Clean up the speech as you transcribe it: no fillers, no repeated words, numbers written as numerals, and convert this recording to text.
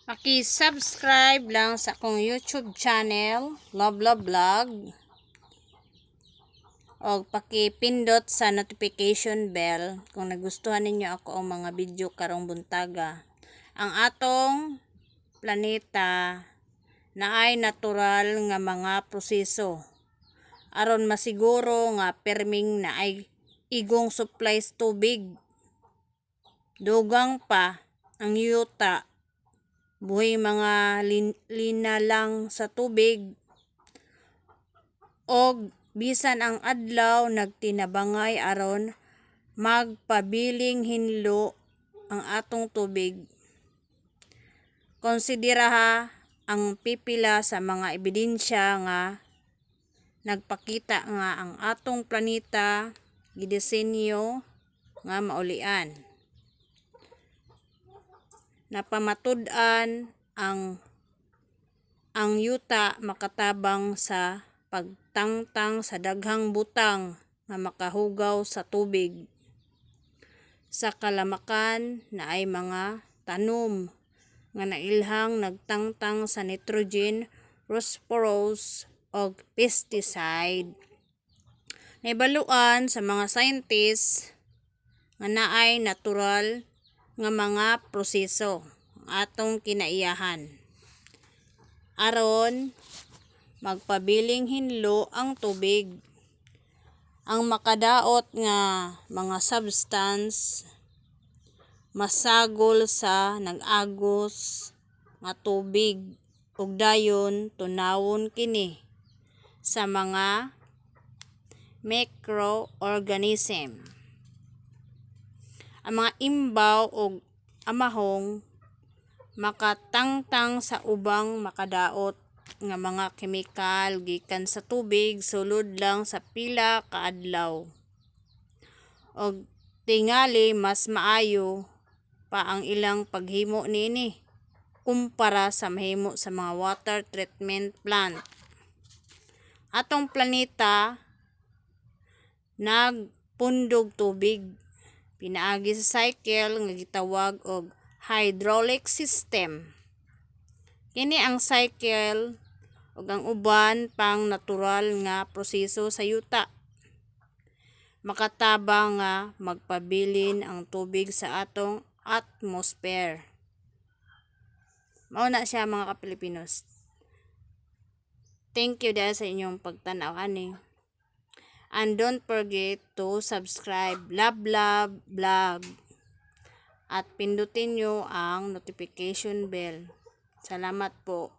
Paki-subscribe lang sa akong YouTube channel, Love Love Vlog. O paki-pindot sa notification bell kung nagustuhan ninyo ako ang mga video karong buntaga. Ang atong planeta na ay natural nga mga proseso aron masiguro nga perming na ay igong supplies tubig. Dugang pa ang yuta buhay mga lina lang sa tubig og bisan ang adlaw nagtinabangay aron magpabiling hinlo ang atong tubig. Konsideraha ang pipila sa mga ebidensya nga nagpakita nga ang atong planeta gidisenyo nga maulian. Napamatud-an ang yuta makatabang sa pagtangtang sa daghang butang nga makahugaw sa tubig. Sa kalamakan na ay mga tanom nga nailhang nagtangtang sa nitrogen, phosphorus ug pesticide. Naibaluan sa mga scientist nga naay natural nga mga proseso ang atong kinaiyahan aron magpabiling hinlo ang tubig. Ang makadaot nga mga substance masagol sa nag-agos nga tubig ug dayon tunawon kini sa mga microorganism. Ang mga imbaw ug amahong makatangtang sa ubang makadaot nga mga kemikal gikan sa tubig sulod lang sa pila ka adlaw. Og tingali mas maayo pa ang ilang paghimo niini kumpara sa mahimo sa mga water treatment plant. Atong planeta nagpundog tubig pinaagi sa cycle nga gitawag og hydraulic system. Kini ang cycle ug ang uban pang natural nga proseso sa yuta makatabang nga magpabilin ang tubig sa atong atmosphere. Mao na siya mga ka-Pilipinos. Thank you dahil sa inyong pagtanaw ani. And don't forget to subscribe Love Love Vlog at pindutin nyo ang notification bell. Salamat po.